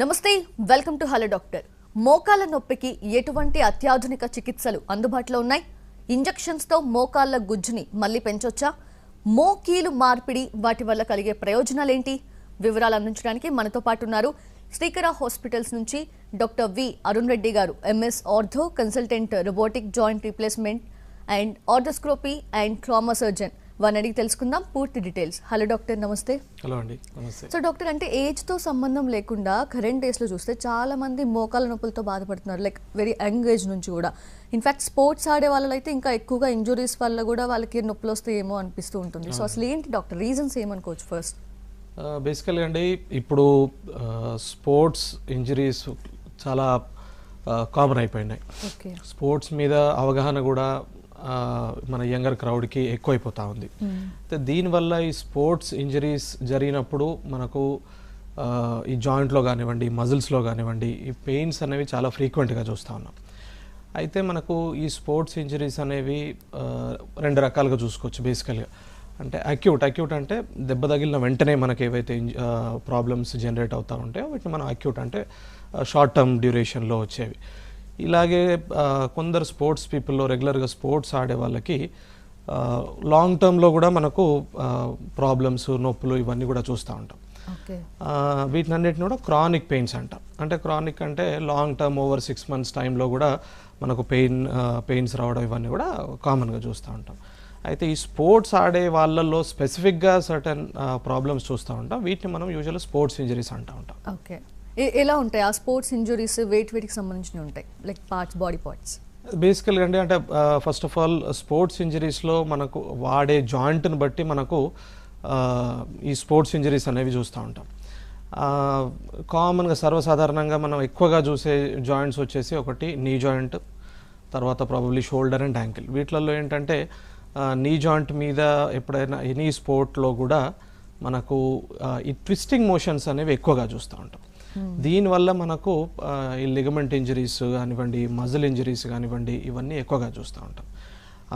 నమస్తే welcome to hello doctor. మోకాళ్ళ నొప్పికి ఎటువంటి అత్యాధునిక చికిత్సలు అందుబాటులో ఉన్నాయి? ఇంజెక్షన్స్ తో మోకాళ్ళ గుజ్జుని మళ్ళీ పెంచొచ్చా? మోకీలు మార్పిడి వాటి వల్ల కలిగే ప్రయోజనాలు ఏంటి? వివరాలు అందించడానికి మనతో పాటు ఉన్నారు శ్రీకర హాస్పిటల్స్ నుంచి డాక్టర్ వి అరుణ్ రెడ్డి గారు, MS ortho, consultant robotic joint replacement and arthroscopy and trauma surgeon. వారిని అడిగి తెలుసుకుందాం పూర్తి డీటెయిల్స్. హలో డాక్టర్, నమస్తే. హలో అండి, నమస్తే. సో డాక్టర్, అంటే ఏజ్తో సంబంధం లేకుండా కరెంట్ డేస్లో చూస్తే చాలా మంది మోకాళ్ళ నొప్పులతో బాధపడుతున్నారు, లైక్ వెరీ యంగ్ ఏజ్ నుంచి కూడా. ఇన్ఫ్యాక్ట్ స్పోర్ట్స్ ఆడే వాళ్ళు అయితే ఇంకా ఎక్కువగా ఇంజురీస్ వల్ల కూడా వాళ్ళకి నొప్పులు వస్తాయేమో అనిపిస్తూ ఉంటుంది. సో అసలు ఏంటి డాక్టర్ రీజన్స్ ఏమనుకోవచ్చు ఫస్ట్? బేసికల్గా అండి, ఇప్పుడు స్పోర్ట్స్ ఇంజరీస్ చాలా కామన్ అయిపోయినాయి. స్పోర్ట్స్ మీద అవగాహన కూడా మన యంగర్ క్రౌడ్కి ఎక్కువైపోతూ ఉంది. అయితే దీనివల్ల ఈ స్పోర్ట్స్ ఇంజరీస్ జరిగినప్పుడు మనకు ఈ జాయింట్లో కానివ్వండి, మజిల్స్లో కానివ్వండి, ఈ పెయిన్స్ అనేవి చాలా ఫ్రీక్వెంట్గా చూస్తూ ఉన్నాం. అయితే మనకు ఈ స్పోర్ట్స్ ఇంజరీస్ అనేవి రెండు రకాలుగా చూసుకోవచ్చు బేసికల్గా. అంటే అక్యూట్ అంటే దెబ్బ తగిలిన వెంటనే మనకి ఏవైతే ప్రాబ్లమ్స్ జనరేట్ అవుతూ ఉంటాయో వీటిని మనం అక్యూట్ అంటే షార్ట్ టర్మ్ డ్యూరేషన్లో వచ్చేవి. ఇలాగే కొందరు స్పోర్ట్స్ పీపుల్లో రెగ్యులర్గా స్పోర్ట్స్ ఆడే వాళ్ళకి లాంగ్ టర్మ్లో కూడా మనకు ప్రాబ్లమ్స్, నొప్పులు ఇవన్నీ కూడా చూస్తూ ఉంటాం. వీటినన్నిటిని కూడా క్రానిక్ పెయిన్స్ అంటాం. అంటే క్రానిక్ అంటే లాంగ్ టర్మ్ ఓవర్ 6 months టైంలో కూడా మనకు పెయిన్స్ రావడం ఇవన్నీ కూడా కామన్గా చూస్తూ ఉంటాం. అయితే ఈ స్పోర్ట్స్ ఆడే వాళ్ళల్లో స్పెసిఫిక్గా సర్టన్ ప్రాబ్లమ్స్ చూస్తూ ఉంటాం. వీటిని మనం యూజువల్గా స్పోర్ట్స్ ఇంజరీస్ అంటూ ఉంటాం. ఓకే, ఎలా ఉంటాయి ఆ స్పోర్ట్స్ ఇంజరీస్? వీటికి సంబంధించినవి ఉంటాయి, లైక్ పార్ట్స్, బాడీ పార్ట్స్. బేసికల్గా అంటే ఫస్ట్ ఆఫ్ ఆల్ స్పోర్ట్స్ ఇంజరీస్లో మనకు వాడే జాయింట్ని బట్టి మనకు ఈ స్పోర్ట్స్ ఇంజరీస్ అనేవి చూస్తూ ఉంటాం. కామన్గా సర్వసాధారణంగా మనం ఎక్కువగా చూసే జాయింట్స్ వచ్చేసి ఒకటి నీ జాయింట్, తర్వాత ప్రాబబ్లీ షోల్డర్ అండ్ యాంకిల్. వీటిలలో ఏంటంటే నీ జాయింట్ మీద ఎప్పుడైనా ఎనీ స్పోర్ట్లో కూడా మనకు ఈ ట్విస్టింగ్ మోషన్స్ అనేవి ఎక్కువగా చూస్తూ ఉంటాం. దీనివల్ల మనకు ఈ లిగమెంట్ ఇంజరీస్ కానివ్వండి, మజిల్ ఇంజరీస్ కానివ్వండి, ఇవన్నీ ఎక్కువగా చూస్తూ ఉంటాం.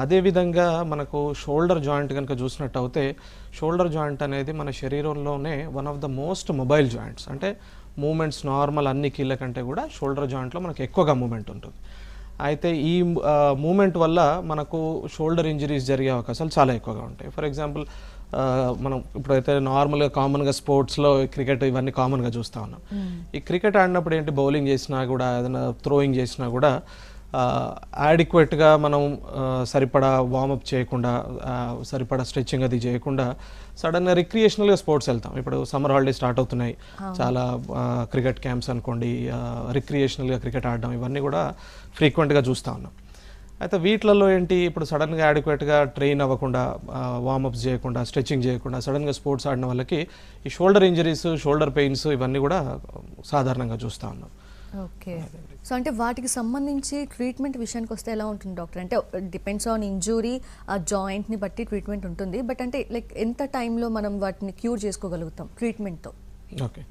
అదేవిధంగా మనకు షోల్డర్ జాయింట్ కనుక చూసినట్టు అయితే, షోల్డర్ జాయింట్ అనేది మన శరీరంలోనే one of the most mobile joints. అంటే మూమెంట్స్ నార్మల్ అన్ని కీళ్ళ కంటే కూడా షోల్డర్ జాయింట్లో మనకు ఎక్కువగా మూమెంట్ ఉంటుంది. అయితే ఈ మూమెంట్ వల్ల మనకు షోల్డర్ ఇంజరీస్ జరిగే అవకాశాలు చాలా ఎక్కువగా ఉంటాయి. ఫర్ ఎగ్జాంపుల్ మనం ఇప్పుడైతే నార్మల్గా కామన్గా స్పోర్ట్స్లో క్రికెట్ ఇవన్నీ కామన్గా చూస్తూ ఉన్నాం. ఈ క్రికెట్ ఆడినప్పుడు ఏంటి, బౌలింగ్ చేసినా కూడా ఏదైనా థ్రోయింగ్ చేసినా కూడా యాడిక్వేట్గా మనం సరిపడా వార్మప్ చేయకుండా, సరిపడా స్ట్రెచ్చింగ్ అది చేయకుండా సడన్గా రిక్రియేషనల్గా స్పోర్ట్స్ వెళ్తాం. ఇప్పుడు సమ్మర్ హాలిడేస్ స్టార్ట్ అవుతున్నాయి, చాలా క్రికెట్ క్యాంప్స్ అనుకోండి, రిక్రియేషనల్గా క్రికెట్ ఆడడం ఇవన్నీ కూడా ఫ్రీక్వెంట్గా చూస్తూ ఉన్నాం. అయితే వీటిలలో ఏంటి, ఇప్పుడు సడన్గా యాడిక్వేట్గా ట్రైన్ అవ్వకుండా, వార్మప్స్ చేయకుండా, స్ట్రెచ్చింగ్ చేయకుండా సడన్గా స్పోర్ట్స్ ఆడిన వాళ్ళకి ఈ షోల్డర్ ఇంజరీస్, షోల్డర్ పెయిన్స్ ఇవన్నీ కూడా సాధారణంగా చూస్తూ ఉన్నాం. ఓకే, సో అంటే వాటికి సంబంధించి ట్రీట్మెంట్ విషయానికి వస్తే ఎలా ఉంటుంది డాక్టర్? అంటే డిపెండ్స్ ఆన్ ఇంజూరీ, ఆ జాయింట్ని బట్టి ట్రీట్మెంట్ ఉంటుంది. బట్ అంటే లైక్ ఎంత టైంలో మనం వాటిని క్యూర్ చేసుకోగలుగుతాం ట్రీట్మెంట్తో? ఓకే,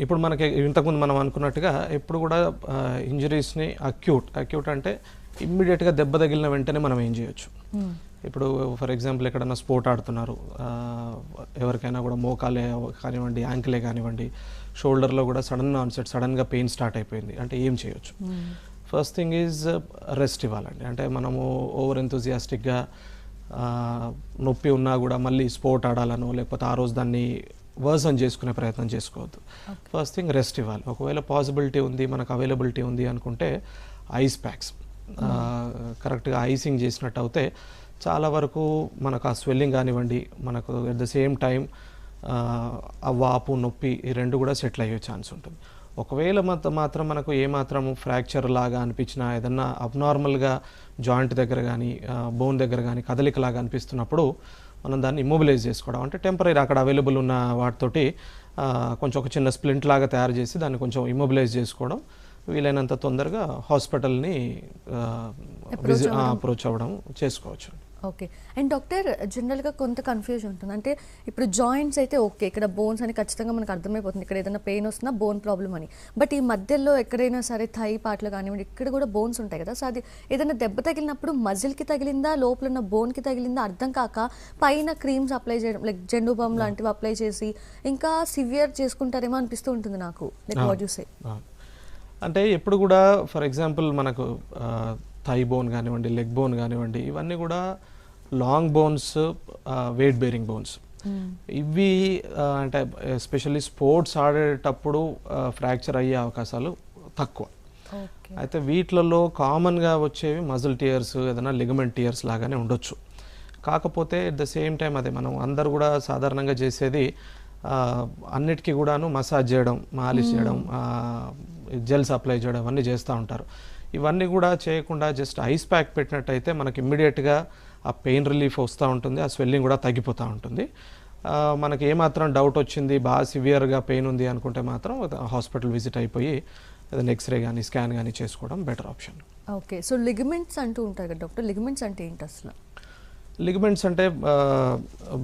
ఇప్పుడు మనకి ఇంతకుముందు మనం అనుకున్నట్టుగా ఎప్పుడు కూడా ఇంజరీస్ని అక్యూట్ అంటే ఇమ్మీడియట్గా దెబ్బ తగిలిన వెంటనే మనం ఏం చేయొచ్చు. ఇప్పుడు ఫర్ ఎగ్జాంపుల్ ఎక్కడైనా స్పోర్ట్ ఆడుతున్నారు, ఎవరికైనా కూడా మోకాలే కానివ్వండి, యాంకిలే కానివ్వండి, షోల్డర్లో కూడా సడన్గా పెయిన్ స్టార్ట్ అయిపోయింది అంటే ఏం చేయొచ్చు. ఫస్ట్ థింగ్ ఈజ్ రెస్ట్ ఇవ్వాలండి. అంటే మనము ఓవర్ ఎంతూజియాస్టిక్గా నొప్పి ఉన్నా కూడా మళ్ళీ స్పోర్ట్ ఆడాలనో లేకపోతే ఆ రోజు దాన్ని వర్సన్ చేసుకునే ప్రయత్నం చేసుకోవద్దు. ఫస్ట్ థింగ్ రెస్ట్ ఇవ్వాలి. ఒకవేళ పాసిబిలిటీ ఉంది, మనకు అవైలబిలిటీ ఉంది అనుకుంటే ఐస్ ప్యాక్స్ కరెక్ట్గా ఐసింగ్ చేసినట్టు అయితే చాలా వరకు మనకు ఆ స్వెల్లింగ్ కానివ్వండి, మనకు ఎట్ ద సేమ్ టైం ఆ వాపు, నొప్పి ఈ రెండు కూడా సెటిల్ అయ్యే ఛాన్స్ ఉంటుంది. ఒకవేళ మాత్రం మనకు ఏమాత్రం ఫ్రాక్చర్ లాగా అనిపించినా, ఏదన్నా అబ్నార్మల్గా జాయింట్ దగ్గర కానీ బోన్ దగ్గర కానీ కదలికలాగా అనిపిస్తున్నప్పుడు మనం దాన్ని ఇమ్మొబిలైజ్ చేసుకోవడం, అంటే టెంపరీ అక్కడ అవైలబుల్ ఉన్న వాటితోటి కొంచెం ఒక చిన్న స్ప్లింట్ లాగా తయారు చేసి దాన్ని కొంచెం ఇమ్మొబిలైజ్ చేసుకోవడం, వీలైనంత తొందరగా హాస్పిటల్ని అప్రోచ్ అవ్వడం చేసుకోవచ్చు. ఓకే. అండ్ డాక్టర్ జనరల్‌గా కొంత కన్‌ఫ్యూజన్ ఉంటుంది. అంటే ఇప్పుడు జాయింట్స్ అయితే ఓకే. ఇక్కడ బోన్స్ అని ఖచ్చితంగా మనకు అర్థమైపోతుంది. ఇక్కడ ఏదైనా పెయిన్ వస్తున్నా బోన్ ప్రాబ్లమ్ అని. బట్ ఈ మధ్యలో ఎక్కడైనా సరే థై పార్ట్‌లో కానివ్వండి, ఇక్కడ కూడా బోన్స్ ఉంటాయి కదా! సో, అది ఏదైనా దెబ్బ తగిలినప్పుడు మజిల్‌కి తగిలిందా? లోపల ఉన్న బోన్‌కి తగిలిందా? అర్థం కాక పైన క్రీమ్స్ అప్లై చేయడం లైక్ జెండు బామ్ లాంటివి అప్లై చేసి ఇంకా సివియర్ చేసుకుంటారేమో అనిపిస్తూ ఉంటుంది నాకు. Like what you say? అంటే ఎప్పుడు కూడా ఫర్ ఎగ్జాంపుల్ మనకు థై బోన్ కానివ్వండి, లెగ్ బోన్ కానివ్వండి, ఇవన్నీ కూడా long bones, weight bearing bones. ఇవి అంటే ఎస్పెషల్లీ స్పోర్ట్స్ ఆడేటప్పుడు ఫ్రాక్చర్ అయ్యే అవకాశాలు తక్కువ. అయితే వీటిలలో కామన్గా వచ్చేవి మజిల్ టియర్స్, ఏదైనా లిగమెంట్ టియర్స్ లాగానే ఉండొచ్చు. కాకపోతే ఎట్ ద సేమ్ టైం అదే మనం అందరు కూడా సాధారణంగా చేసేది అన్నిటికీ కూడాను మసాజ్ చేయడం, మాలిష్ చేయడం, జెల్స్ అప్లై చేయడం అన్నీ చేస్తూ ఉంటారు. ఇవన్నీ కూడా చేయకుండా జస్ట్ ఐస్ ప్యాక్ పెట్టినట్టయితే మనకి ఇమ్మీడియట్గా ఆ పెయిన్ రిలీఫ్ వస్తూ ఉంటుంది, ఆ స్వెల్లింగ్ కూడా తగ్గిపోతూ ఉంటుంది. మనకి ఏమాత్రం డౌట్ వచ్చింది, బాగా సివియర్గా పెయిన్ ఉంది అనుకుంటే మాత్రం హాస్పిటల్ విజిట్ అయిపోయి ఏదైనా ఎక్స్రే కానీ స్కాన్ కానీ చేసుకోవడం better option. Okay. So ligaments అంటూ ఉంటారు కదా డాక్టర్, లిగమెంట్స్ అంటే ఏంటి అసలు? లిగమెంట్స్ అంటే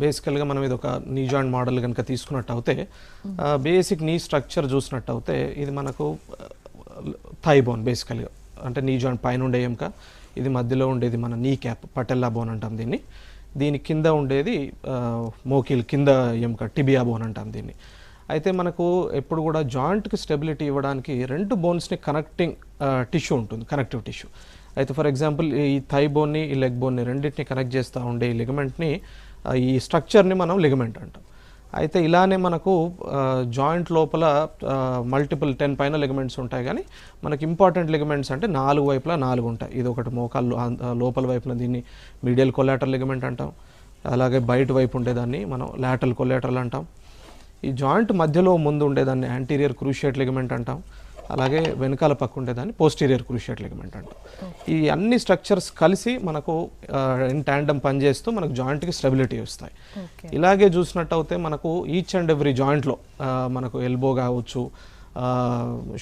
బేసికల్గా మనం ఇది ఒక నీ జాయింట్ మోడల్ కనుక తీసుకున్నట్టు అయితే బేసిక్ నీ స్ట్రక్చర్ చూసినట్టు అయితే ఇది మనకు థై బోన్ బేసికల్గా, అంటే నీ జాయింట్ పైన ఉండే ఎముక, ఇది మధ్యలో ఉండేది మన నీ క్యాప్, పటెల్లా బోన్ అంటాం దీన్ని. దీని కింద ఉండేది మోకిల్ కింద ఎముక, టిబియా బోన్ అంటాం దీన్ని. అయితే మనకు ఎప్పుడు కూడా జాయింట్కి స్టెబిలిటీ ఇవ్వడానికి రెండు బోన్స్ని కనెక్టింగ్ టిష్యూ ఉంటుంది, కనెక్టివ్ టిష్యూ. అయితే ఫర్ ఎగ్జాంపుల్ ఈ థై బోన్ని, ఈ లెగ్ బోన్ని రెండింటిని కనెక్ట్ చేస్తూ ఉండే ఈ లిగమెంట్ని, ఈ స్ట్రక్చర్ని మనం లిగమెంట్ అంటాం. అయితే ఇలానే మనకు జాయింట్ లోపల మల్టిపుల్ 10 పైన లిగమెంట్స్ ఉంటాయి, కానీ మనకి ఇంపార్టెంట్ లిగమెంట్స్ అంటే 4 వైపులా 4 ఉంటాయి. ఇది ఒకటి మోకాలు లోపల వైపున దీన్ని మీడియల్ కొలాటరల్ లిగమెంట్ అంటాం. అలాగే బయట వైపు ఉండేదాన్ని మనం లాటరల్ కొలాటరల్ అంటాం. ఈ జాయింట్ మధ్యలో ముందు ఉండేదాన్ని యాంటీరియర్ క్రూషియేట్ లిగమెంట్ అంటాం. అలాగే వెనకాల పక్క ఉండేదాన్ని పోస్టీరియర్ క్రూషియేట్ లిగమెంట్ అంటాం. ఈ అన్ని స్ట్రక్చర్స్ కలిసి మనకు ఇన్ ట్యాండమ్ పనిచేస్తూ మనకు జాయింట్కి స్టెబిలిటీ వస్తాయి. ఇలాగే చూసినట్టు అయితే మనకు ఈచ్ అండ్ ఎవ్రీ జాయింట్లో మనకు ఎల్బో కావచ్చు,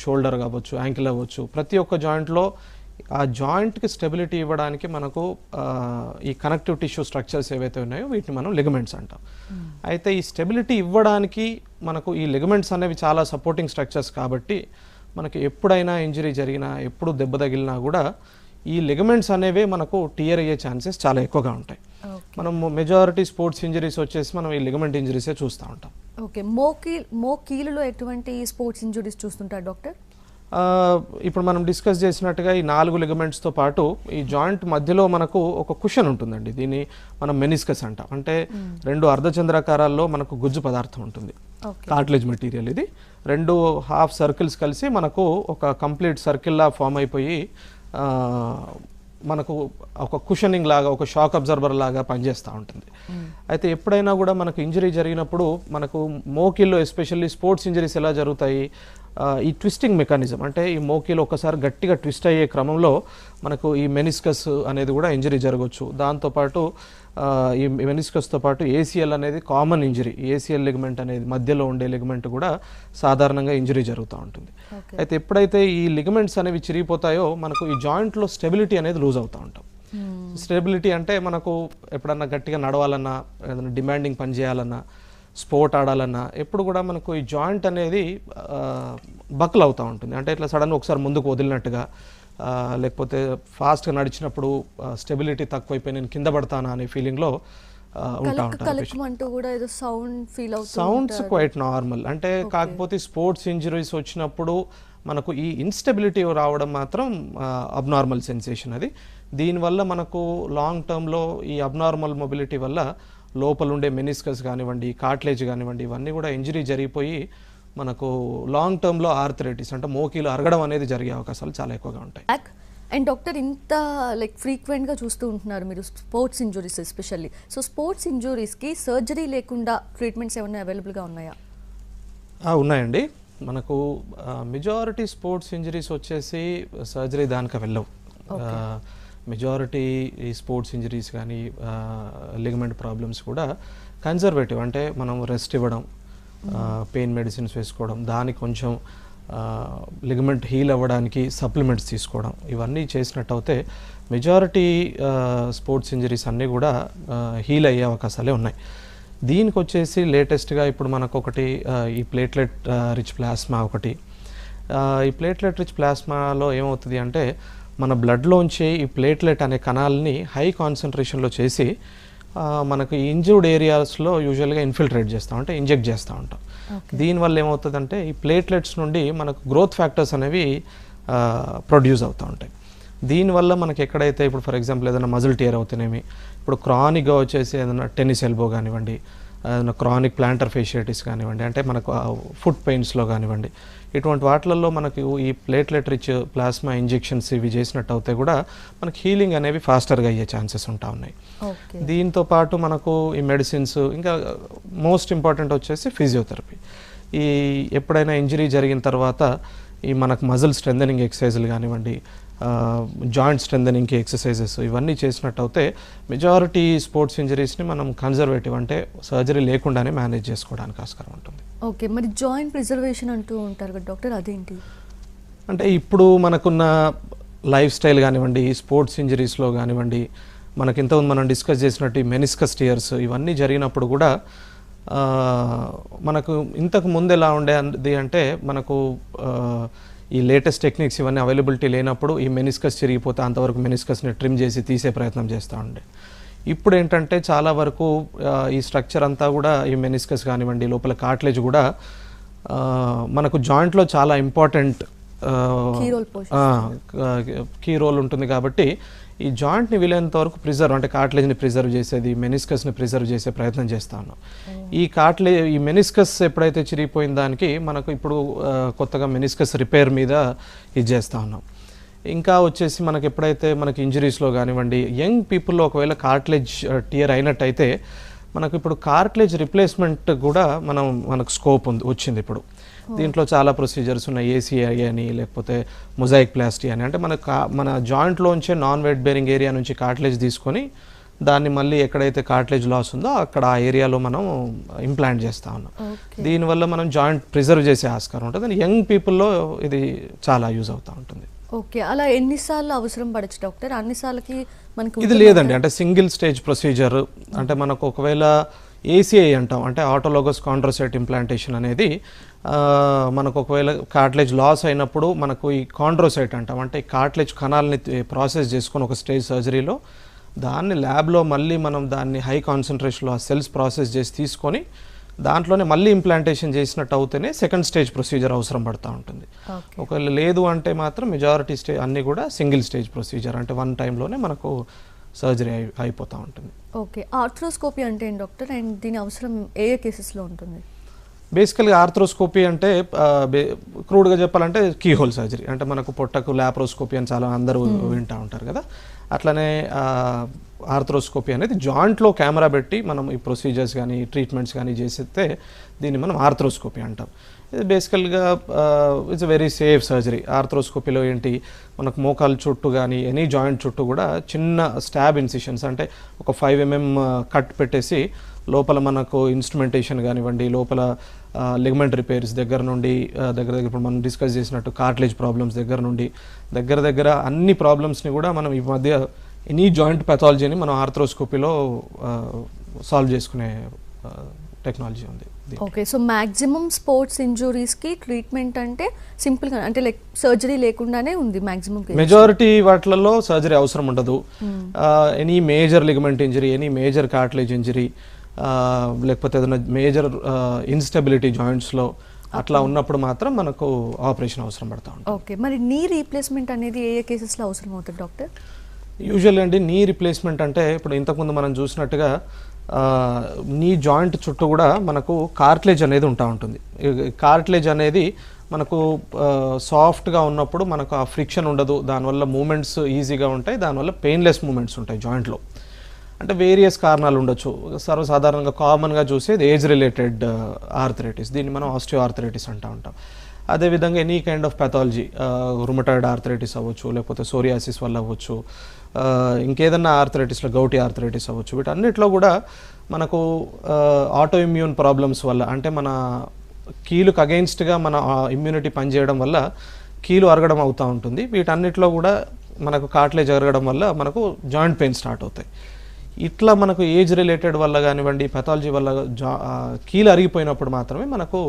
షోల్డర్ కావచ్చు, యాంకిల్ అవ్వచ్చు, ప్రతి ఒక్క జాయింట్లో ఆ జాయింట్కి స్టెబిలిటీ ఇవ్వడానికి మనకు ఈ కనెక్టివ్ టిష్యూ స్ట్రక్చర్స్ ఏవైతే ఉన్నాయో వీటిని మనం లిగమెంట్స్ అంటాం. అయితే ఈ స్టెబిలిటీ ఇవ్వడానికి మనకు ఈ లిగమెంట్స్ అనేవి చాలా సపోర్టింగ్ స్ట్రక్చర్స్ కాబట్టి మనకి ఎప్పుడైనా ఇంజరీ జరిగినా, ఎప్పుడు దెబ్బ తగిలినా కూడా ఈ లిగమెంట్స్ అనేవి మనకు టియర్ అయ్యే ఛాన్సెస్ చాలా ఎక్కువగా ఉంటాయి. మనం మెజారిటీ స్పోర్ట్స్ ఇంజరీస్ వచ్చేసి మనం ఈ లిగమెంట్ ఇంజరీసే చూస్తూ ఉంటాం. ఓకే. మోకీలులో ఎటువంటి స్పోర్ట్స్ ఇంజరీస్ చూస్తుంటారు డాక్టర్? ఇప్పుడు మనం డిస్కస్ చేసినట్టుగా ఈ 4 లిగమెంట్స్తో పాటు ఈ జాయింట్ మధ్యలో మనకు ఒక కుషన్ ఉంటుందండి. దీన్ని మనం మెనిస్కస్ అంటాం. అంటే 2 అర్ధచంద్రాకారాల్లో మనకు గుజ్జు పదార్థం ఉంటుంది, కార్టిలేజ్ మెటీరియల్. ఇది 2 హాఫ్ సర్కిల్స్ కలిసి మనకు ఒక కంప్లీట్ సర్కిల్లా ఫామ్ అయిపోయి మనకు ఒక కుషనింగ్ లాగా, ఒక షాక్ అబ్జర్వర్ లాగా పనిచేస్తూ ఉంటుంది. అయితే ఎప్పుడైనా కూడా మనకు ఇంజరీ జరిగినప్పుడు మనకు మోకిల్లో ఎస్పెషల్లీ స్పోర్ట్స్ ఇంజరీస్ ఎలా జరుగుతాయి, ఈ ట్విస్టింగ్ మెకానిజం అంటే ఈ మోకీలో ఒకసారి గట్టిగా ట్విస్ట్ అయ్యే క్రమంలో మనకు ఈ మెనిస్కస్ అనేది కూడా ఇంజరీ జరగవచ్చు. దాంతోపాటు ఈ మెనిస్కస్తో పాటు ఏసీఎల్ అనేది కామన్ ఇంజరీ, ఏసీఎల్ లిగమెంట్ అనేది మధ్యలో ఉండే లిగమెంట్ కూడా సాధారణంగా ఇంజరీ జరుగుతూ ఉంటుంది. అయితే ఎప్పుడైతే ఈ లిగమెంట్స్ అనేవి చిరిగిపోతాయో మనకు ఈ జాయింట్లో స్టెబిలిటీ అనేది లూజ్ అవుతూ ఉంటాం. స్టెబిలిటీ అంటే మనకు ఎప్పుడన్నా గట్టిగా నడవాలన్నా, ఏదైనా డిమాండింగ్ పని చేయాలన్నా, స్పోర్ట్ ఆడాలన్నా ఎప్పుడు కూడా మనకు ఈ జాయింట్ అనేది బక్ల్ అవుతూ ఉంటుంది. అంటే ఇట్లా సడన్గా ఒకసారి ముందుకు వదిలినట్టుగా, లేకపోతే ఫాస్ట్గా నడిచినప్పుడు స్టెబిలిటీ తక్కువైపోయి నేను కింద పడతానా అనే ఫీలింగ్లో ఉంటా ఉంటారు. Sounds quite normal. అంటే కాకపోతే స్పోర్ట్స్ ఇంజరీస్ వచ్చినప్పుడు మనకు ఈ ఇన్స్టెబిలిటీ రావడం మాత్రం అబ్నార్మల్ సెన్సేషన్. అది దీనివల్ల మనకు లాంగ్ టర్మ్లో ఈ అబ్నార్మల్ మొబిలిటీ వల్ల లోపల ఉండే మెనిస్కస్ కానివ్వండి, కార్టిలేజ్ కానివ్వండి, ఇవన్నీ కూడా ఇంజరీ జరిగిపోయి మనకు లాంగ్ టర్మ్లో ఆర్థరైటిస్ అంటే మోకీలు అరగడం అనేది జరిగే అవకాశాలు చాలా ఎక్కువగా ఉంటాయి. అండ్ డాక్టర్, ఇంత లైక్ ఫ్రీక్వెంట్గా చూస్తూ ఉంటున్నారు మీరు sports injuries especially. So sports ఇంజురీస్కి సర్జరీ లేకుండా ట్రీట్మెంట్స్ ఏమైనా అవైలబుల్గా ఉన్నాయా? ఉన్నాయండి. మనకు మెజారిటీ స్పోర్ట్స్ ఇంజరీస్ వచ్చేసి సర్జరీ దానికి వెళ్ళవు. మెజారిటీ ఈ స్పోర్ట్స్ ఇంజరీస్ కానీ లిగమెంట్ ప్రాబ్లమ్స్ కూడా కన్జర్వేటివ్, అంటే మనం రెస్ట్ ఇవ్వడం, పెయిన్ మెడిసిన్స్ వేసుకోవడం, దానికి కొంచెం లిగమెంట్ హీల్ అవ్వడానికి సప్లిమెంట్స్ తీసుకోవడం, ఇవన్నీ చేసినట్టు అయితే మెజారిటీ స్పోర్ట్స్ ఇంజరీస్ అన్నీ కూడా హీల్ అయ్యే అవకాశాలే ఉన్నాయి. దీనికి వచ్చేసి లేటెస్ట్గా ఇప్పుడు మనకు ఒకటి ఈ ప్లేట్లెట్ రిచ్ ప్లాస్మా ఒకటి. ఈ ప్లేట్లెట్ రిచ్ ప్లాస్మాలో ఏమవుతుంది అంటే మన బ్లడ్లోంచి ఈ ప్లేట్లెట్ అనే కణాలని హై కాన్సన్ట్రేషన్లో చేసి మనకు ఈ ఇంజ్యూర్డ్ ఏరియాస్లో యూజువల్గా ఇన్ఫిల్ట్రేట్ చేస్తూ ఉంటాం, ఇంజెక్ట్ చేస్తూ ఉంటాం. దీనివల్ల ఏమవుతుందంటే ఈ ప్లేట్లెట్స్ నుండి మనకు గ్రోత్ ఫ్యాక్టర్స్ అనేవి ప్రొడ్యూస్ అవుతూ ఉంటాయి. దీనివల్ల మనకి ఎక్కడైతే ఇప్పుడు ఫర్ ఎగ్జాంపుల్ ఏదైనా మజిల్ టియర్ అవుతున్నాయి, ఇప్పుడు క్రానిక్గా వచ్చేసి ఏదైనా టెన్నిస్ ఎల్బో కానివ్వండి, ఏదైనా క్రానిక్ ప్లాంటర్ ఫేషియటిస్ కానివ్వండి, అంటే మనకు ఫుట్ పెయిన్స్లో కానివ్వండి, ఇటువంటి వాటిలలో మనకు ఈ ప్లేట్లెట్ రిచ్ ప్లాస్మా ఇంజెక్షన్స్ ఇవి చేసినట్టు అయితే కూడా మనకి హీలింగ్ అనేవి ఫాస్టర్గా అయ్యే ఛాన్సెస్ ఉంటా ఉన్నాయి. దీంతో పాటు మనకు ఈ మెడిసిన్స్, ఇంకా మోస్ట్ ఇంపార్టెంట్ వచ్చేసి ఫిజియోథెరపీ. ఈ ఎప్పుడైనా ఇంజరీ జరిగిన తర్వాత ఈ మనకు మజిల్ స్ట్రెంథనింగ్ ఎక్సర్సైజులు కానివ్వండి, జాయింట్ స్ట్రెంథనింగ్కి ఎక్సర్సైజెస్ ఇవన్నీ చేసినట్టు అయితే మెజారిటీ స్పోర్ట్స్ ఇంజరీస్ని మనం కన్జర్వేటివ్ అంటే సర్జరీ లేకుండానే మేనేజ్ చేసుకోవడానికి ఆస్కారం ఉంటుంది. ఓకే, మరి జాయింట్ ప్రిజర్వేషన్ అంటూ ఉంటారు కదా డాక్టర్, అదేంటి? అంటే ఇప్పుడు మనకున్న లైఫ్ స్టైల్ కానివ్వండి, స్పోర్ట్స్ ఇంజరీస్లో కానివ్వండి, మనకి ఇంతకుముందు మనం డిస్కస్ చేసినట్టు ఈ మెనిస్కస్ టియర్స్ ఇవన్నీ జరిగినప్పుడు కూడా మనకు ఇంతకు ముందు ఎలా ఉండేది అంటే మనకు ఈ లేటెస్ట్ టెక్నిక్స్ ఇవన్నీ అవైలబిలిటీ లేనప్పుడు ఈ మెనిస్కస్ చిరిగిపోతే అంతవరకు మెనిస్కస్ని ట్రిమ్ చేసి తీసే ప్రయత్నం చేస్తూ ఉండే. ఇప్పుడు ఏంటంటే చాలా వరకు ఈ స్ట్రక్చర్ అంతా కూడా ఈ మెనిస్కస్ కానివ్వండి, లోపల కార్ట్లేజ్ కూడా మనకు జాయింట్లో చాలా ఇంపార్టెంట్ కీ రోల్ ఉంటుంది. కాబట్టి ఈ జాయింట్ని వీలైనంత వరకు ప్రిజర్వ్ అంటే కార్ట్లేజ్ని ప్రిజర్వ్ చేసేది, మెనిస్కస్ని ప్రిజర్వ్ చేసే ప్రయత్నం చేస్తాను. ఈ మెనిస్కస్ ఎప్పుడైతే చిరిగిపోయిన దానికి మనకు ఇప్పుడు కొత్తగా మెనిస్కస్ రిపేర్ మీద ఇది చేస్తూ ఉన్నాం. ఇంకా వచ్చేసి మనకి ఎప్పుడైతే మనకి ఇంజరీస్లో కానివ్వండి, యంగ్ పీపుల్లో ఒకవేళ కార్ట్లేజ్ టియర్ అయినట్టయితే మనకు ఇప్పుడు కార్ట్లేజ్ రిప్లేస్మెంట్ కూడా మనకు స్కోప్ వచ్చింది. ఇప్పుడు దీంట్లో చాలా ప్రొసీజర్స్ ఉన్నాయి, ఏసీఐ అని లేకపోతే మొజాయిక్ ప్లాస్టీ అని. అంటే మన జాయింట్లోంచే నాన్ వెయిట్ బేరింగ్ ఏరియా నుంచి కార్ట్లేజ్ తీసుకొని దాన్ని మళ్ళీ ఎక్కడైతే కార్ట్లేజ్ లాస్ ఉందో అక్కడ ఆ ఏరియాలో మనం ఇంప్లాంట్ చేస్తూ ఉన్నాం. దీనివల్ల మనం జాయింట్ ప్రిజర్వ్ చేసే ఆస్కారం ఉంటుంది. యంగ్ పీపుల్లో ఇది చాలా యూజ్ అవుతూ ఉంటుంది. ఓకే, అలా ఎన్నిసార్లు అవసరం పడచ్చు డాక్టర్? అన్నిసార్లకి మనకి ఇది లేదండి, అంటే సింగిల్ స్టేజ్ ప్రొసీజర్. అంటే మనకు ఒకవేళ ఏసీఐ అంటాం, అంటే ఆటోలోగస్ కాండ్రోసైట్ ఇంప్లాంటేషన్ అనేది మనకు ఒకవేళ కార్ట్లేజ్ లాస్ అయినప్పుడు మనకు ఈ కాండ్రోసైట్ అంటాం, అంటే ఈ కార్ట్లేజ్ కణాలని ప్రాసెస్ చేసుకొని ఒక స్టేజ్ సర్జరీలో దాన్ని ల్యాబ్లో మళ్ళీ మనం దాన్ని హై కాన్సన్ట్రేషన్లో ఆ సెల్స్ ప్రాసెస్ చేసి తీసుకొని దాంట్లోనే మళ్ళీ ఇంప్లాంటేషన్ చేసినట్టు అవుతేనే సెకండ్ స్టేజ్ ప్రొసీజర్ అవసరం పడుతూ ఉంటుంది. ఒకవేళ లేదు అంటే మాత్రం మెజారిటీ స్టేజ్ అన్నీ కూడా సింగిల్ స్టేజ్ ప్రొసీజర్, అంటే వన్ టైంలోనే మనకు సర్జరీ అయిపోతూ ఉంటుంది. ఓకే, ఆర్థ్రోస్కోపీ అంటే ఏంటి డాక్టర్, అండ్ దీని అవసరం ఏ కేసెస్లో ఉంటుంది? బేసికల్గా ఆర్థ్రోస్కోపీ అంటే క్రూడ్గా చెప్పాలంటే కీహోల్ సర్జరీ. అంటే మనకు పొట్టకు ల్యాప్రోస్కోపీ అని చాలా అందరూ వింటూ ఉంటారు కదా, అట్లనే ఆర్థ్రోస్కోపీ అనేది జాయింట్లో కెమెరా పెట్టి మనం ఈ ప్రొసీజర్స్ కానీ ట్రీట్మెంట్స్ కానీ చేస్తే దీన్ని మనం ఆర్థ్రోస్కోపీ అంటాం. ఇది బేసికల్గా ఇట్స్ వెరీ సేఫ్ సర్జరీ. ఆర్థ్రోస్కోపీలో ఏంటి, మనకు మోకాలు చుట్టూ కానీ ఎనీ జాయింట్ చుట్టూ కూడా చిన్న స్టాబ్ ఇన్సిషన్స్, అంటే ఒక 5 mm కట్ పెట్టేసి లోపల మనకు ఇన్స్ట్రుమెంటేషన్ కానివ్వండి, లోపల లిగమెంట్ రిపేర్స్ దగ్గర నుండి దగ్గర ఇప్పుడు మనం డిస్కస్ చేసినట్టు కార్ట్లేజ్ ప్రాబ్లమ్స్ దగ్గర నుండి దగ్గర అన్ని ప్రాబ్లమ్స్ని కూడా మనం ఈ మధ్య ఎనీ జాయింట్ పెథాలజీని మనం ఆర్థ్రోస్కోపీలో సాల్వ్ చేసుకునే టెక్నాలజీ ఉంది. ఓకే, సో మ్యాక్సిమం స్పోర్ట్స్ ఇంజురీస్కి ట్రీట్మెంట్ అంటే సింపుల్గా అంటే లైక్ సర్జరీ లేకుండానే ఉంది మ్యాక్సిమం. మెజారిటీ వాటిలలో సర్జరీ అవసరం ఉండదు. Any major ligament injury, any major cartilage injury, లేకపోతే ఏదైనా మేజర్ ఇన్స్టెబిలిటీ జాయింట్స్లో అట్లా ఉన్నప్పుడు మాత్రం మనకు ఆపరేషన్ అవసరం పడతా ఉంటుంది. ఓకే, మరి నీ రీప్లేస్మెంట్ అనేది ఏ కేసెస్లో అవసరం అవుతుంది డాక్టర్? యూజువల్లీ అండి నీ రీప్లేస్మెంట్ అంటే ఇప్పుడు ఇంతకుముందు మనం చూసినట్టుగా నీ జాయింట్ చుట్టూ కూడా మనకు కార్ట్లేజ్ అనేది ఉంటుంది. కార్ట్లేజ్ అనేది మనకు సాఫ్ట్గా ఉన్నప్పుడు మనకు ఆ ఫ్రిక్షన్ ఉండదు, దానివల్ల మూమెంట్స్ ఈజీగా ఉంటాయి, దానివల్ల పెయిన్లెస్ మూమెంట్స్ ఉంటాయి జాయింట్లో. అంటే వేరియస్ కారణాలు ఉండొచ్చు. సర్వసాధారణంగా కామన్గా చూసేది ఏజ్ రిలేటెడ్ ఆర్థరైటిస్, దీన్ని మనం ఆస్టియో ఆర్థరైటిస్ అంటూ ఉంటాం. అదేవిధంగా any kind of pathology, rheumatoid arthritis అవ్వచ్చు, లేకపోతే సోరియాసిస్ వల్ల అవ్వచ్చు, ఇంకేదన్నా ఆర్థరైటిస్లో గౌటీ ఆర్థరైటిస్ అవ్వచ్చు. వీటన్నిటిలో కూడా మనకు ఆటో ఇమ్యూన్ ప్రాబ్లమ్స్ వల్ల, అంటే మన కీలుకు అగెయిన్స్ట్గా మన ఇమ్యూనిటీ పనిచేయడం వల్ల కీలు అరగడం అవుతూ ఉంటుంది. వీటన్నిటిలో కూడా మనకు కార్టిలేజ్ అరగడం వల్ల మనకు జాయింట్ పెయిన్ స్టార్ట్ అవుతాయి. ఇట్లా మనకు ఏజ్ రిలేటెడ్ వల్ల కానివ్వండి, పెథాలజీ వల్ల కీలు అరిగిపోయినప్పుడు మాత్రమే మనకు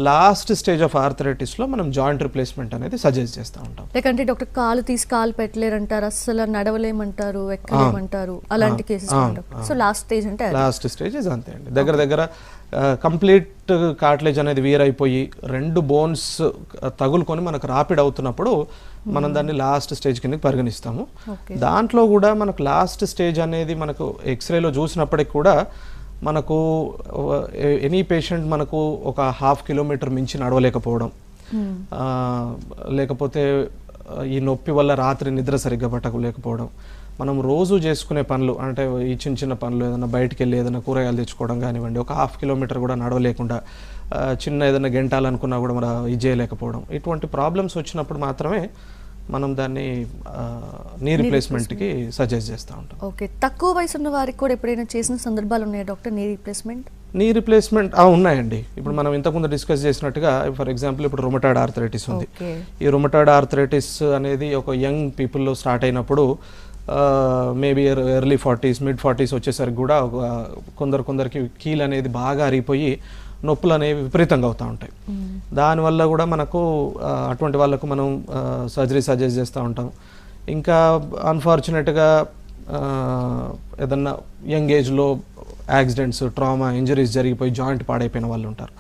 లాస్ట్ స్టేజ్ ఆఫ్ ఆర్థరైటిస్లో మనం జాయింట్ రిప్లేస్మెంట్ అనేది సజెస్ట్ చేస్తూ ఉంటాం. లేకంటే డాక్టర్ కాలు తీసి కాలు పెట్టలేరంటారు, అసలు నడవలేమంటారు, ఎక్కలేమంటారు, అలాంటి కేసెస్. సో లాస్ట్ స్టేజ్ అంటే లాస్ట్ స్టేజెస్ అంతే అండి. దగ్గర కంప్లీట్ కార్టిలేజ్ అనేది వీర్ అయిపోయి 2 బోన్స్ తగులుకొని మనకు రాపిడ్ అవుతున్నప్పుడు మనం దాన్ని లాస్ట్ స్టేజ్ కిందకి పరిగణిస్తాము. దాంట్లో కూడా మనకు లాస్ట్ స్టేజ్ అనేది మనకు ఎక్స్రేలో చూసినప్పటికి కూడా మనకు ఎనీ పేషెంట్ మనకు ఒక 1/2 కిలోమీటర్ మించి నడవలేకపోవడం, లేకపోతే ఈ నొప్పి వల్ల రాత్రి నిద్ర సరిగ్గా పట్టలేకపోవడం, మనం రోజు చేసుకునే పనులు అంటే ఈ చిన్న పనులు ఏదైనా బయటికి వెళ్ళి ఏదైనా కూరగాయలు తెచ్చుకోవడం కానివ్వండి, ఒక 1/2 కిలోమీటర్ కూడా నడవలేకుండా చిన్న ఏదైనా గెంటాలనుకున్నా కూడా మనం ఇది చేయలేకపోవడం, ఇటువంటి ప్రాబ్లమ్స్ వచ్చినప్పుడు మాత్రమే మనం దాన్ని నీ రిప్లేస్మెంట్కి సజెస్ట్ చేస్తూ ఉంటాం. ఓకే, తక్కువ వయసు ఉన్న వారికి కూడా ఎప్పుడైనా చేసిన సందర్భాలు ఉన్నాయా doctor knee replacement? Knee replacement ఉన్నాయండి. ఇప్పుడు మనం ఇంతకుముందు డిస్కస్ చేసినట్టుగా ఫర్ ఎగ్జాంపుల్ ఇప్పుడు రొమటాయిడ్ ఆర్థరైటిస్ ఉంది. ఈ రొమటాయిడ్ ఆర్థరైటిస్ అనేది ఒక యంగ్ పీపుల్లో స్టార్ట్ అయినప్పుడు maybe early 40s mid 40s వచ్చేసరికి కూడా కొందరికి కీలు అనేది బాగా అరిగిపోయి నొప్పులు అనేవి విపరీతంగా అవుతూ ఉంటాయి. దానివల్ల కూడా మనకు అటువంటి వాళ్ళకు మనం సర్జరీ సజెస్ట్ చేస్తూ ఉంటాం. ఇంకా అన్ఫార్చునేట్గా ఏదన్నా యంగ్ ఏజ్లో యాక్సిడెంట్స్, ట్రామా, ఇంజరీస్ జరిగిపోయి జాయింట్ పాడైపోయిన వాళ్ళు ఉంటారు.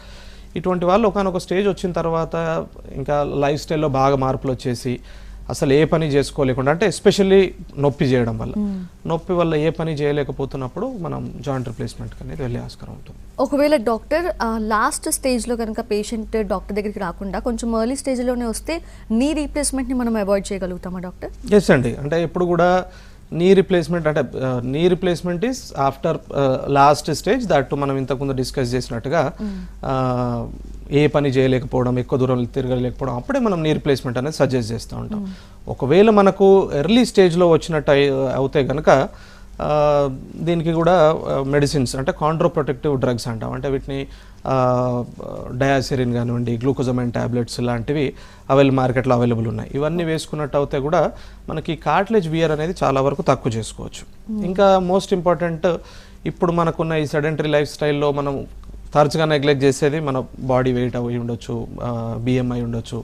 ఇటువంటి వాళ్ళు ఒకనొక స్టేజ్ వచ్చిన తర్వాత ఇంకా లైఫ్ స్టైల్లో బాగా మార్పులు వచ్చేసి అసలు ఏ పని చేసుకోలేకుండా, అంటే ఎస్పెషల్లీ నొప్పి చేయడం వల్ల, నొప్పి వల్ల ఏ పని చేయలేకపోతున్నప్పుడు మనం జాయింట్ రిప్లేస్మెంట్ అనేది వెళ్ళే ఆస్కారం ఉంటుంది. ఒకవేళ డాక్టర్ లాస్ట్ స్టేజ్లో కనుక పేషెంట్ డాక్టర్ దగ్గరికి రాకుండా కొంచెం ఎర్లీ స్టేజ్లోనే వస్తే నీ రీప్లేస్మెంట్ని మనం అవాయిడ్ చేయగలుగుతామా డాక్టర్? ఎస్ అండి. అంటే ఎప్పుడు కూడా నీ రిప్లేస్మెంట్ అంటే knee replacement is after last stage. That మనం ఇంతకుముందు డిస్కస్ చేసినట్టుగా ఏ పని చేయలేకపోవడం, ఎక్కువ దూరం తిరగలేకపోవడం, అప్పుడే మనం నీ రిప్లేస్మెంట్ అనేది సజెస్ట్ చేస్తూ ఉంటాం. ఒకవేళ మనకు ఎర్లీ స్టేజ్లో వచ్చినట్టు అవుతే కనుక దీనికి కూడా మెడిసిన్స్ అంటే కాంట్రోప్రొటెక్టివ్ డ్రగ్స్ అంటాం. అంటే వీటిని డయాసిరిన్ కానివ్వండి, గ్లూకోజమైన్ టాబ్లెట్స్ లాంటివి మార్కెట్లో అవైలబుల్ ఉన్నాయి. ఇవన్నీ వేసుకున్నట్టు అయితే కూడా మనకి కార్టిలేజ్ వియర్ అనేది చాలా వరకు తక్కువ చేసుకోవచ్చు. ఇంకా మోస్ట్ ఇంపార్టెంట్, ఇప్పుడు మనకున్న ఈ సెడెంటరీ లైఫ్ స్టైల్లో మనం తరచుగా నెగ్లెక్ట్ చేసేది మన బాడీ వెయిట్ అవి ఉండొచ్చు, బిఎంఐ ఉండొచ్చు.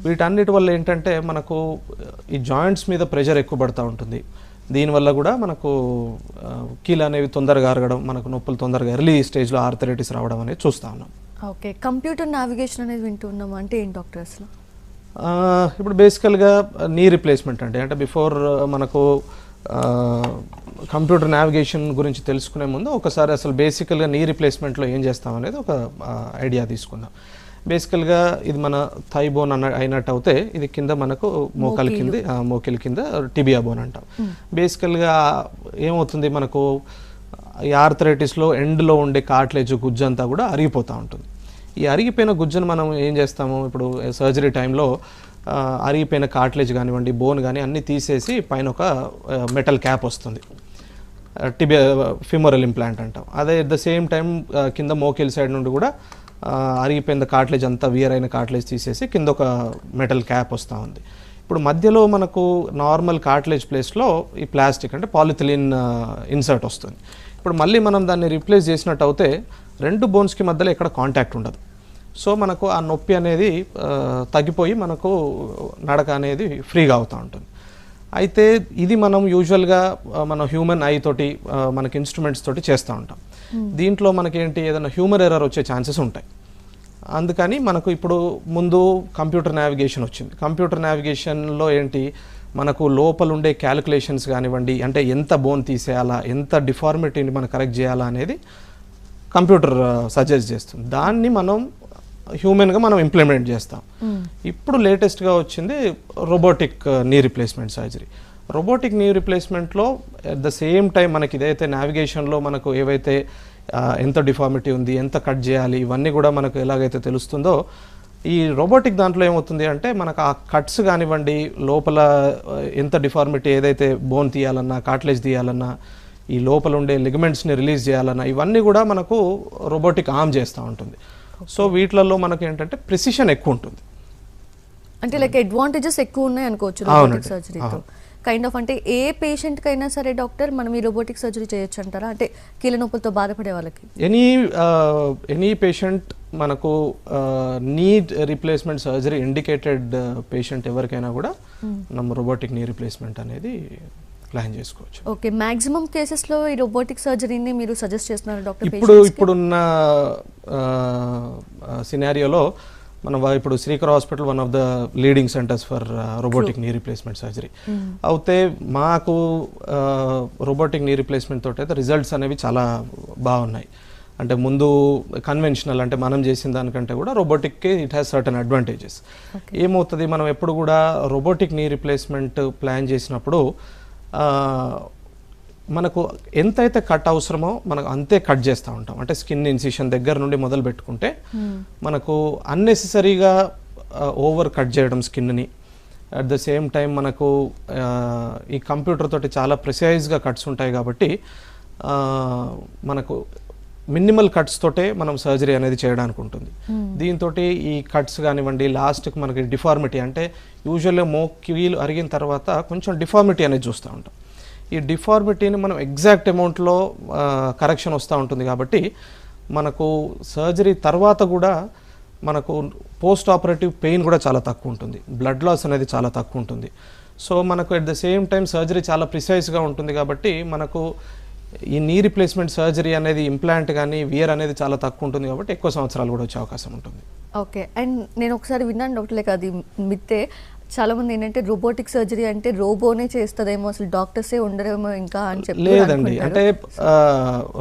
వీటన్నిటి వల్ల ఏంటంటే మనకు ఈ జాయింట్స్ మీద ప్రెషర్ ఎక్కువ పడుతూ ఉంటుంది. దీనివల్ల కూడా మనకు కీలు అనేవి తొందరగా అరగడం, మనకు నొప్పులు తొందరగా ఎర్లీ స్టేజ్లో ఆర్థరైటిస్ రావడం అనేది చూస్తూ ఉన్నాం. ఓకే, కంప్యూటర్ నావిగేషన్ అనేది వింటున్నాం అంటే ఏంటి డాక్టర్ అసలు? ఇప్పుడు బేసికల్గా నీ రిప్లేస్మెంట్ అంటే బిఫోర్ మనకు కంప్యూటర్ నావిగేషన్ గురించి తెలుసుకునే ముందు ఒకసారి అసలు బేసికల్గా నీ రిప్లేస్మెంట్లో ఏం చేస్తాం అనేది ఒక ఐడియా తీసుకుందాం. బేసికల్గా ఇది మన థై బోన్ అయినట్టు అయితే ఇది కింద మనకు మోకిల్ కింద టిబియా బోన్ అంటాం. బేసికల్గా ఏమవుతుంది, మనకు ఈ ఆర్థరైటిస్లో ఎండ్లో ఉండే కార్టిలేజ్ గుజ్జంతా కూడా అరిగిపోతూ ఉంటుంది. ఈ అరిగిపోయిన గుజ్జును మనం ఏం చేస్తాము, ఇప్పుడు సర్జరీ టైంలో అరిగిపోయిన కార్టిలేజ్ కానివ్వండి, బోన్ కానీ అన్నీ తీసేసి పైన ఒక మెటల్ క్యాప్ వస్తుంది, టిబియా ఫిమోరల్ ఇంప్లాంట్ అంటాం. అదే అట్ ద సేమ్ టైం కింద మోకిల్ సైడ్ నుండి కూడా అరిగిపోయిన కార్టిలేజ్ అంతా వియర్ అయిన కార్టిలేజ్ తీసేసి కింద ఒక మెటల్ క్యాప్ వస్తూ ఉంది. ఇప్పుడు మధ్యలో మనకు నార్మల్ కార్టిలేజ్ ప్లేస్లో ఈ ప్లాస్టిక్ అంటే పాలిథిలిన్ ఇన్సర్ట్ వస్తుంది. ఇప్పుడు మళ్ళీ మనం దాన్ని రీప్లేస్ చేసినట్టు అయితే 2 బోన్స్కి మధ్యలో ఎక్కడ కాంటాక్ట్ ఉండదు. సో మనకు ఆ నొప్పి అనేది తగ్గిపోయి మనకు నడక అనేది ఫ్రీగా అవుతూ ఉంటుంది. అయితే ఇది మనం యూజువల్గా మన హ్యూమన్ ఐ తోటి మనకి ఇన్స్ట్రుమెంట్స్ తోటి చేస్తూ ఉంటాం. దీంట్లో మనకేంటి ఏదైనా హ్యూమర్ ఎర్రర్ వచ్చే ఛాన్సెస్ ఉంటాయి. అందుకని మనకు ఇప్పుడు ముందు కంప్యూటర్ నావిగేషన్ వచ్చింది. కంప్యూటర్ నావిగేషన్లో ఏంటి, మనకు లోపల ఉండే క్యాలిక్యులేషన్స్ కానివ్వండి, అంటే ఎంత బోన్ తీసేయాలా, ఎంత డిఫార్మిటీని మనం కరెక్ట్ చేయాలా అనేది కంప్యూటర్ సజెస్ట్ చేస్తుంది. దాన్ని మనం హ్యూమన్గా మనం ఇంప్లిమెంట్ చేస్తాం. ఇప్పుడు లేటెస్ట్గా వచ్చింది robotic knee replacement surgery. Robotic knee రిప్లేస్మెంట్లో అట్ ద సేమ్ టైం మనకి ఇదైతే నావిగేషన్లో మనకు ఏవైతే ఎంత డిఫార్మిటీ ఉంది, ఎంత కట్ చేయాలి, ఇవన్నీ కూడా మనకు ఎలాగైతే తెలుస్తుందో, ఈ రోబోటిక్ దాంట్లో ఏమవుతుంది అంటే మనకు ఆ కట్స్ కానివ్వండి, లోపల ఎంత డిఫార్మిటీ ఏదైతే బోన్ తీయాలన్నా, కార్టిలేజ్ తీయాలన్నా, ఈ లోపల ఉండే లిగమెంట్స్ని రిలీజ్ చేయాలన్నా, ఇవన్నీ కూడా మనకు రోబోటిక్ ఆర్మ్ చేస్తూ ఉంటుంది. సో వీటిలలో మనకి ఏంటంటే ప్రిసిషన్ ఎక్కువ ఉంటుంది. అంటే లైక్ అడ్వాంటేజెస్ ఎక్కువ ఉన్నాయి అనుకోవచ్చు రోబోటిక్ సర్జరీతో. కైండ్ ఆఫ్ అంటే ఏ పేషెంట్ కైనా సరే డాక్టర్ మనం ఈ రోబోటిక్ సర్జరీ చేయొచ్చు అంటారా, అంటే కీళ్ళ నొప్పులతో బాధపడే వాళ్ళకి? ఎనీ పేషెంట్ మనకు need replacement surgery indicated patient ఎవరికైనా కూడా మనం రోబోటిక్ నీ రీప్లేస్మెంట్ అనేది ప్లాన్ చేసుకోవచ్చు. ఓకే, మాక్సిమం కేసెస్లో ఈ రోబోటిక్ సర్జరీని మీరు సజెస్ట్ చేస్తున్నారు డాక్టర్? ఇప్పుడున్న సినారియోలో మనం ఇప్పుడు Srikar hospital one of the leading centres for robotic knee replacement surgery. అయితే మాకు రోబోటిక్ నీ రీప్లేస్మెంట్ తోటి అయితే రిజల్ట్స్ అనేవి చాలా బాగున్నాయి. అంటే ముందు కన్వెన్షనల్ అంటే మనం చేసిన దానికంటే కూడా రోబోటిక్కి ఇట్ హ్యాస్ సర్టన్ అడ్వాంటేజెస్. ఏమవుతుంది, మనం ఎప్పుడు కూడా రోబోటిక్ నీ రీప్లేస్మెంట్ ప్లాన్ చేసినప్పుడు మనకు ఎంతైతే కట్ అవసరమో మనకు అంతే కట్ చేస్తూ ఉంటాం. అంటే స్కిన్ ఇన్సిషన్ దగ్గర నుండి మొదలు పెట్టుకుంటే మనకు అన్నెసెసరీగా ఓవర్ కట్ చేయడం స్కిన్ని, అట్ ద సేమ్ టైం మనకు ఈ కంప్యూటర్ తోటి చాలా ప్రిసైజ్గా కట్స్ ఉంటాయి కాబట్టి మనకు మినిమల్ కట్స్ తోటే మనం సర్జరీ అనేది చేయడానికి ఉంటుంది. దీంతో ఈ కట్స్ కానివ్వండి, లాస్ట్కి మనకి డిఫార్మిటీ అంటే యూజువల్గా కీలు అరిగిన తర్వాత కొంచెం డిఫార్మిటీ అనేది చూస్తూ ఉంటాం. ఈ డిఫార్మిటీని మనం ఎగ్జాక్ట్ అమౌంట్లో కరెక్షన్ వస్తూ ఉంటుంది కాబట్టి మనకు సర్జరీ తర్వాత కూడా మనకు పోస్ట్ ఆపరేటివ్ పెయిన్ కూడా చాలా తక్కువ ఉంటుంది, బ్లడ్ లాస్ అనేది చాలా తక్కువ ఉంటుంది. సో మనకు at the same time surgery చాలా ప్రిసైజ్గా ఉంటుంది కాబట్టి మనకు ఈ నీ రీప్లేస్మెంట్ సర్జరీ అనేది ఇంప్లాంట్ కానీ వియర్ అనేది చాలా తక్కువ ఉంటుంది కాబట్టి ఎక్కువ సంవత్సరాలు కూడా వచ్చే అవకాశం ఉంటుంది. ఓకే, అండ్ నేను ఒకసారి విన్నాను డాక్టర్, లైక్ అది మిత్తే. చాలా మంది ఏంటంటే రోబోటిక్ సర్జరీ అంటే రోబోనే చేస్తుందేమో, అసలు డాక్టర్సే ఉండరేమో ఇంకా అని చెప్పి. లేదండి, అంటే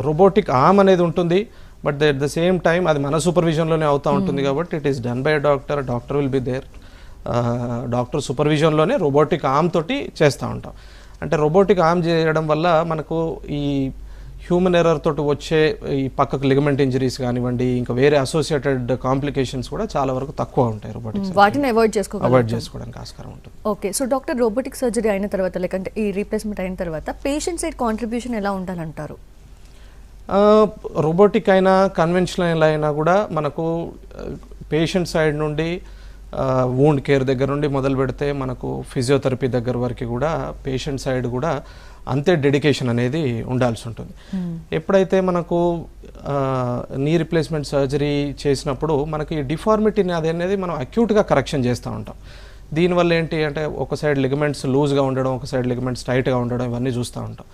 రోబోటిక్ ఆర్మ్ అనేది ఉంటుంది, but at the same time అది మన సూపర్విజన్లోనే అవుతూ ఉంటుంది కాబట్టి it is done by doctor. Doctor will be there. Doctor సూపర్విజన్లోనే రోబోటిక్ ఆర్మ్ తోటి చేస్తూ ఉంటాం. అంటే రోబోటిక్ ఆర్మ్ చేయడం వల్ల మనకు ఈ హ్యూమన్ ఎర్రర్ తోటి వచ్చే ఈ పక్కకు లిగమెంట్ ఇంజరీస్ కానివ్వండి, ఇంకా వేరే అసోసియేటెడ్ కాంప్లికేషన్స్ కూడా చాలా వరకు తక్కువ ఉంటాయి రోబోటిక్. వాటిని అవాయిడ్ చేసుకోవడానికి ఆస్కారం ఉంటుంది. Okay, so doctor robotic surgery అయిన తర్వాత లేకంటే ఈ రీప్లేస్మెంట్ అయిన తర్వాత పేషెంట్ సైడ్ కాంట్రిబ్యూషన్ ఎలా ఉండాలంటారు? రోబోటిక్ అయినా కన్వెన్షనల్ అయినా కూడా మనకు పేషెంట్ సైడ్ నుండి వూండ్ కేర్ దగ్గర నుండి మొదలు పెడితే మనకు ఫిజియోథెరపీ దగ్గర వరకు కూడా పేషెంట్ సైడ్ కూడా అంతే డెడికేషన్ అనేది ఉండాల్సి ఉంటుంది. ఎప్పుడైతే మనకు నీ రీప్లేస్మెంట్ సర్జరీ చేసినప్పుడు మనకి డిఫార్మిటీని అనేది మనం అక్యూట్గా కరెక్షన్ చేస్తూ ఉంటాం. దీనివల్ల ఏంటి అంటే ఒక సైడ్ లిగమెంట్స్ లూజ్గా ఉండడం, ఒక సైడ్ లిగమెంట్స్ టైట్గా ఉండడం, ఇవన్నీ చూస్తూ ఉంటాం.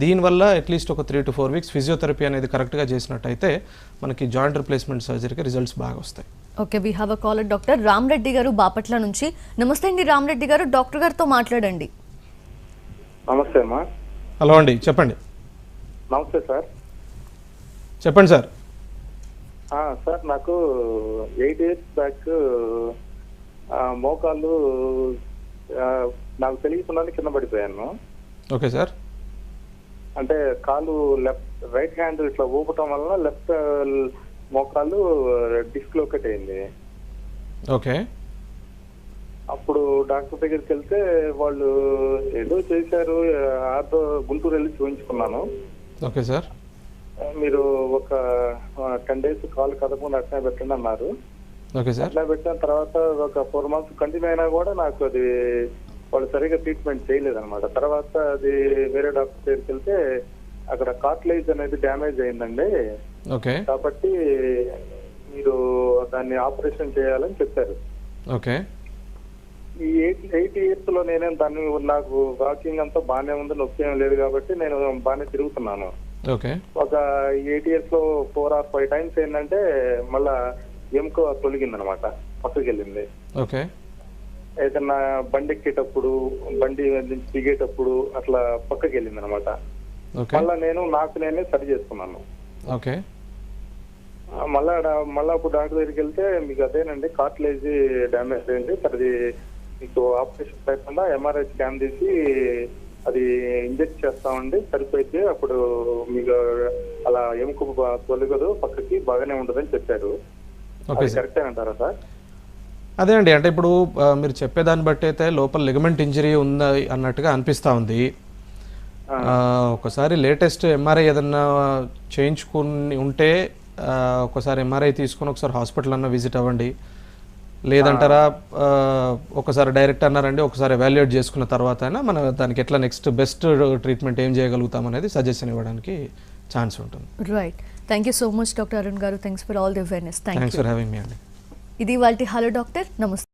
దీనివల్ల అట్లీస్ట్ ఒక 3 to 4 weeks ఫిజియోథెరపీ అనేది కరెక్ట్గా చేసినట్టయితే మనకి జాయింట్ రిప్లేస్మెంట్ సర్జరీకి రిజల్ట్స్ బాగా వస్తాయి. Okay, we have a caller doctor Ramareddy గారు బాపట్ల నుంచి. నమస్తే అండి రామరెడ్డి గారు, డాక్టర్ గారితో మాట్లాడండి. నమస్తే అమ్మా. హలో అండి, చెప్పండి. నమస్తే సార్. చెప్పండి సార్. సార్ నాకు 8 years బ్యాక్ మోకాళ్ళు నాకు తెలియకుండానే కింద పడిపోయాను. Okay sir. అంటే కాలు రైట్ హ్యాండ్ ఇట్లా ఊపటం వల్ల లెఫ్ట్ మోకాళ్ళు డిస్లోకేట్ అయింది. ఓకే. అప్పుడు డాక్టర్ దగ్గరికి వెళ్తే వాళ్ళు ఏదో చేశారు, ఆటో గుంటూరు వెళ్ళి చూపించుకున్నాను. Okay sir. మీరు ఒక 10 days కాలు కదకుండా అట్లా పెట్టండి అన్నారు. Okay sir. అట్లా పెట్టిన తర్వాత ఒక 4 months కంటిన్యూ అయినా కూడా నాకు అది వాళ్ళు సరిగ్గా ట్రీట్మెంట్ చేయలేదన్నమాట. తర్వాత అది వేరే డాక్టర్ దగ్గరికి వెళ్తే అక్కడ కార్టిలేజ్ అనేది డ్యామేజ్ అయిందండి. ఓకే. కాబట్టి మీరు దాన్ని ఆపరేషన్ చేయాలని చెప్పారు. ఓకే. ఈ 8 years లో నేనేం దాన్ని నాకు వాకింగ్ అంతా బాగానే ఉంది, నొప్పి ఏం లేదు కాబట్టి నేను బాగానే తిరుగుతున్నాను. ఓకే. ఒక 8 years లో 4 or 5 times ఏంటంటే మళ్ళా ఎముక తొలగిందనమాట, పక్కకి వెళ్ళింది. ఓకే. ఏదన్నా బండి ఎక్కేటప్పుడు, బండి నుంచి దిగేటప్పుడు అట్లా పక్కకి వెళ్ళింది అనమాట. మళ్ళా నేనే సరి చేసుకున్నాను. ఓకే. మళ్ళా అప్పుడు డాక్టర్ దగ్గరికి వెళ్తే మీకు అదేనండి కార్టిలేజ్ డ్యామేజ్ అయింది, అది మీకు ఆపరేషన్ లేకుండా MRI స్కాన్ తీసి అది ఇంజెక్ట్ చేస్తామండి, సరిపోయితే అప్పుడు మీకు అలా ఎముక తొలగదు, పక్కకి బాగానే ఉండదని చెప్పారు. కరెక్టే అంటారా సార్? అదే అండి, అంటే ఇప్పుడు మీరు చెప్పేదాన్ని బట్టి అయితే లోపల లిగమెంట్ ఇంజరీ ఉంది అన్నట్టుగా అనిపిస్తూ ఉంది. ఒకసారి లేటెస్ట్ MRI ఏదన్నా చేయించుకుని ఉంటే ఒకసారి ఎంఆర్ఐ తీసుకొని ఒకసారి హాస్పిటల్ అన్న విజిట్ అవ్వండి, లేదంటారా ఒకసారి డైరెక్ట్ అన్నారండి ఒకసారి ఎవాల్యుయేట్ చేసుకున్న తర్వాత అయినా మనం దానికి ఎట్లా నెక్స్ట్ బెస్ట్ ట్రీట్మెంట్ ఏం చేయగలుగుతాం అనేది సజెషన్ ఇవ్వడానికి ఛాన్స్ ఉంటుంది. Right, thank you so much doctor Arun గారు. Thanks for all the awareness. Thanks for having me అండి. ఇది వాళ్ళ హలో డాక్టర్. నమస్తే.